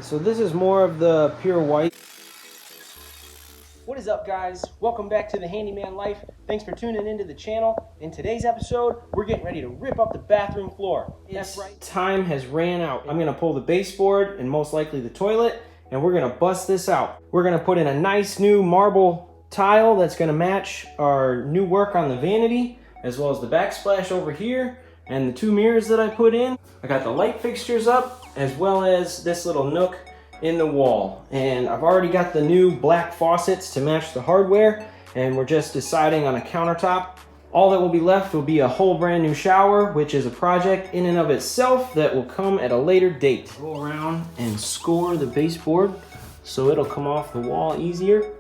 So this is more of the pure white. What is up, guys? Welcome back to the Handyman Life. Thanks for tuning into the channel. In today's episode, we're getting ready to rip up the bathroom floor. That's right. Time has ran out. I'm gonna pull the baseboard and most likely the toilet, and we're gonna bust this out. We're gonna put in a nice new marble tile that's gonna match our new work on the vanity, as well as the backsplash over here, and the two mirrors that I put in. I got the light fixtures up, as well as this little nook in the wall. And I've already got the new black faucets to match the hardware, and we're just deciding on a countertop. All that will be left will be a whole brand new shower, which is a project in and of itself that will come at a later date. Go around and score the baseboard so it'll come off the wall easier.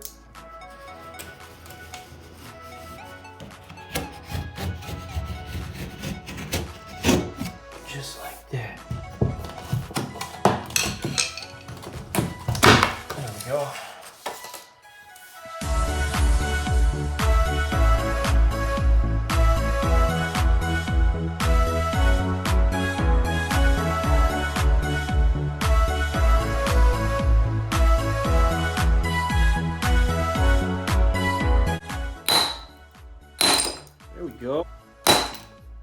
Just like that. There we go. There we go.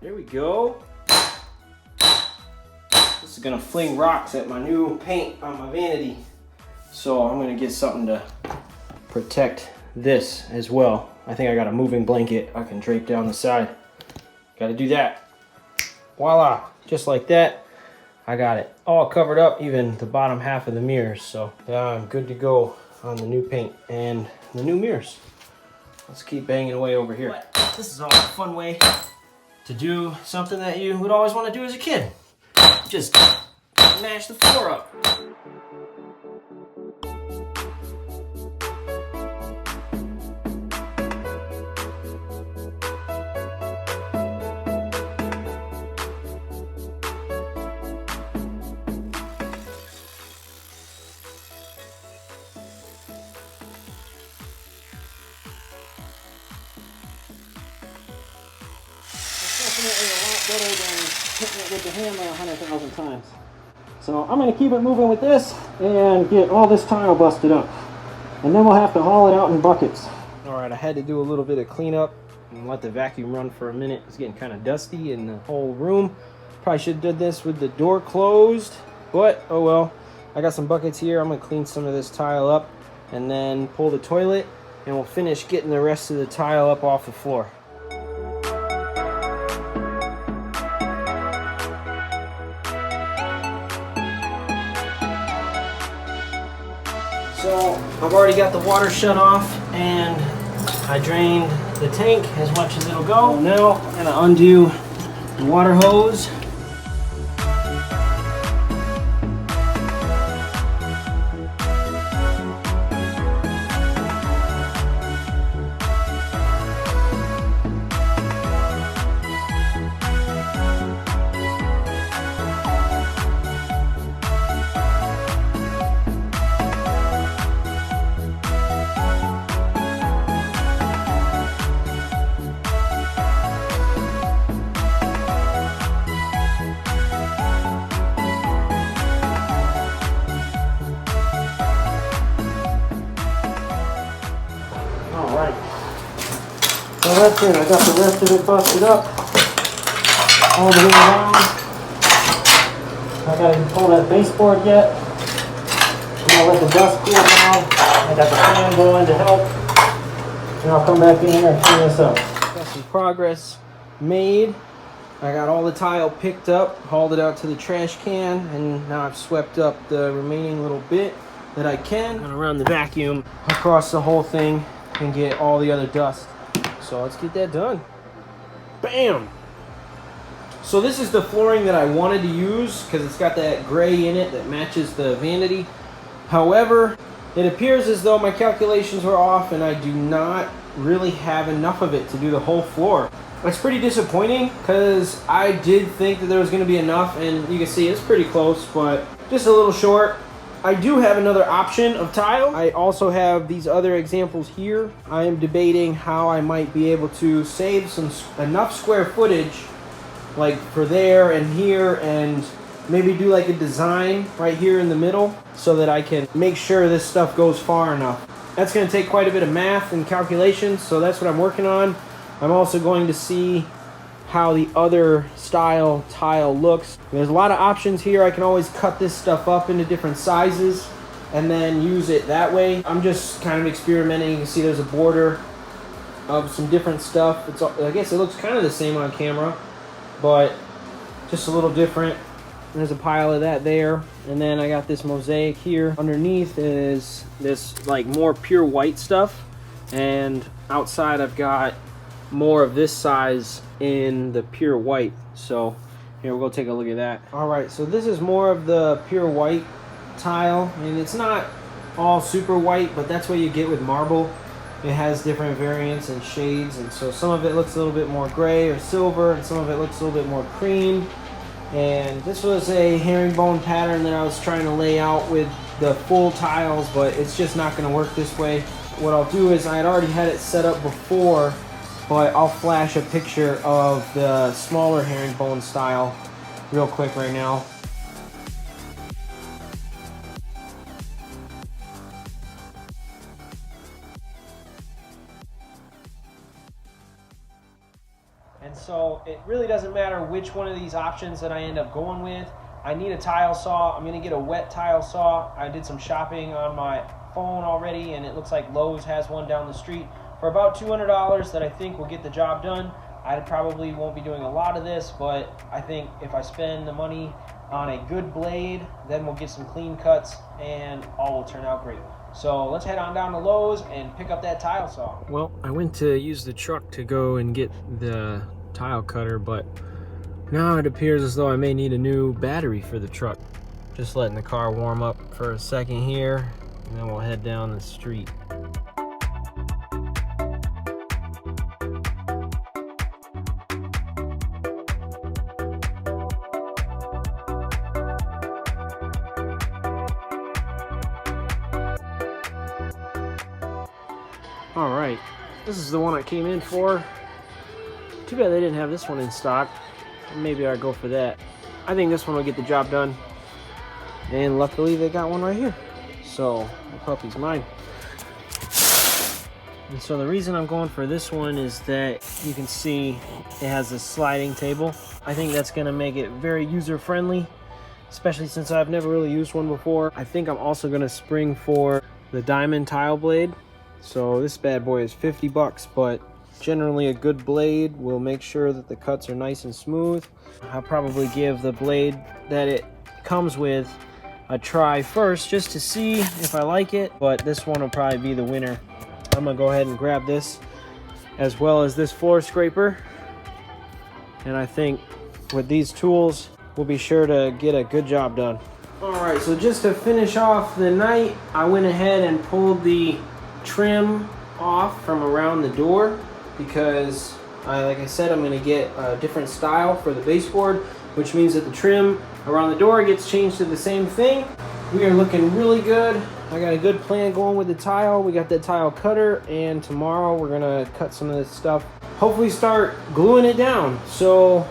There we go. This is gonna fling rocks at my new paint on my vanity. So I'm gonna get something to protect this as well. I think I got a moving blanket I can drape down the side. Gotta do that. Voila, just like that. I got it all covered up, even the bottom half of the mirrors. So yeah, I'm good to go on the new paint and the new mirrors. Let's keep banging away over here. But this is all a fun way to do something that you would always want to do as a kid. Just mash the floor up. Definitely a lot better than hitting it with the hammer 100,000 times. So I'm going to keep it moving with this and get all this tile busted up. And then we'll have to haul it out in buckets. Alright, I had to do a little bit of cleanup and let the vacuum run for a minute. It's getting kind of dusty in the whole room. Probably should have done this with the door closed, but oh well. I got some buckets here. I'm going to clean some of this tile up and then pull the toilet, and we'll finish getting the rest of the tile up off the floor. So I've already got the water shut off and I drained the tank as much as it'll go. Now I'm gonna undo the water hose. Alright, so that's it. I got the rest of it busted up all the way around. I gotta pull that baseboard yet. I'm gonna let the dust cool down. I got the fan going to help. And I'll come back in here and clean this up. Got some progress made. I got all the tile picked up, hauled it out to the trash can, and now I've swept up the remaining little bit that I can. I'm gonna run the vacuum across the whole thing and get all the other dust. So let's get that done. Bam! So this is the flooring that I wanted to use because it's got that gray in it that matches the vanity. However, it appears as though my calculations were off and I do not really have enough of it to do the whole floor. It's pretty disappointing because I did think that there was going to be enough, and you can see it's pretty close, but just a little short. I do have another option of tile. I also have these other examples here. I am debating how I might be able to save enough square footage, like for there and here, and maybe do like a design right here in the middle so that I can make sure this stuff goes far enough. That's going to take quite a bit of math and calculations, so that's what I'm working on. I'm also going to see how the other style tile looks. There's a lot of options here. I can always cut this stuff up into different sizes and then use it that way. I'm just kind of experimenting. You can see there's a border of some different stuff. I guess it looks kind of the same on camera, but just a little different. There's a pile of that there, and then I got this mosaic here. Underneath is this like more pure white stuff, and outside I've got more of this size in the pure white. So here, we'll go take a look at that. All right, so this is more of the pure white tile. I mean, it's not all super white, but that's what you get with marble. It has different variants and shades, and so some of it looks a little bit more gray or silver, and some of it looks a little bit more cream. And this was a herringbone pattern that I was trying to lay out with the full tiles, but it's just not going to work this way. What I'll do is, I had already had it set up before, but I'll flash a picture of the smaller herringbone style real quick right now. And so it really doesn't matter which one of these options that I end up going with. I need a tile saw. I'm going to get a wet tile saw. I did some shopping on my phone already, and it looks like Lowe's has one down the street for about $200 that I think will get the job done. I probably won't be doing a lot of this, but I think if I spend the money on a good blade, then we'll get some clean cuts and all will turn out great. So let's head on down to Lowe's and pick up that tile saw. Well, I went to use the truck to go and get the tile cutter, but now it appears as though I may need a new battery for the truck. Just letting the car warm up for a second here, and then we'll head down the street. All right, this is the one I came in for. Too bad they didn't have this one in stock. Maybe I'll go for that. I think this one will get the job done. And luckily they got one right here. So the puppy's mine. And so the reason I'm going for this one is that you can see it has a sliding table. I think that's gonna make it very user-friendly, especially since I've never really used one before. I think I'm also gonna spring for the diamond tile blade. So this bad boy is 50 bucks, but generally a good blade will make sure that the cuts are nice and smooth. I'll probably give the blade that it comes with a try first just to see if I like it, but this one will probably be the winner. I'm gonna go ahead and grab this as well as this floor scraper, and I think with these tools we'll be sure to get a good job done. All right, so just to finish off the night, I went ahead and pulled the trim off from around the door because like I said, I'm going to get a different style for the baseboard, which means that the trim around the door gets changed to the same thing. We are looking really good. I got a good plan going with the tile. We got that tile cutter, and tomorrow we're going to cut some of this stuff, hopefully start gluing it down. So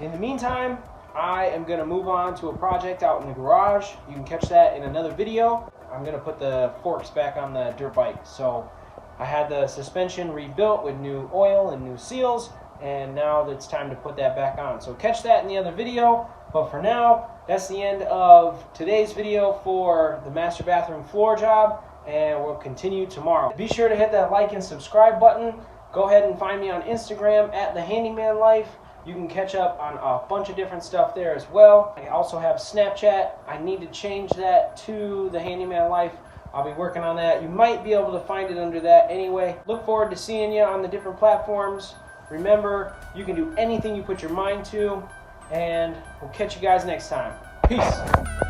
in the meantime, I am going to move on to a project out in the garage. You can catch that in another video. I'm going to put the forks back on the dirt bike. So I had the suspension rebuilt with new oil and new seals, and now it's time to put that back on. So catch that in the other video. But for now, that's the end of today's video for the master bathroom floor job, and we'll continue tomorrow. Be sure to hit that like and subscribe button. Go ahead and find me on Instagram at the Handyman Life. You can catch up on a bunch of different stuff there as well. I also have Snapchat. I need to change that to the Handyman Life. I'll be working on that. You might be able to find it under that anyway. Look forward to seeing you on the different platforms. Remember, you can do anything you put your mind to, and we'll catch you guys next time. Peace.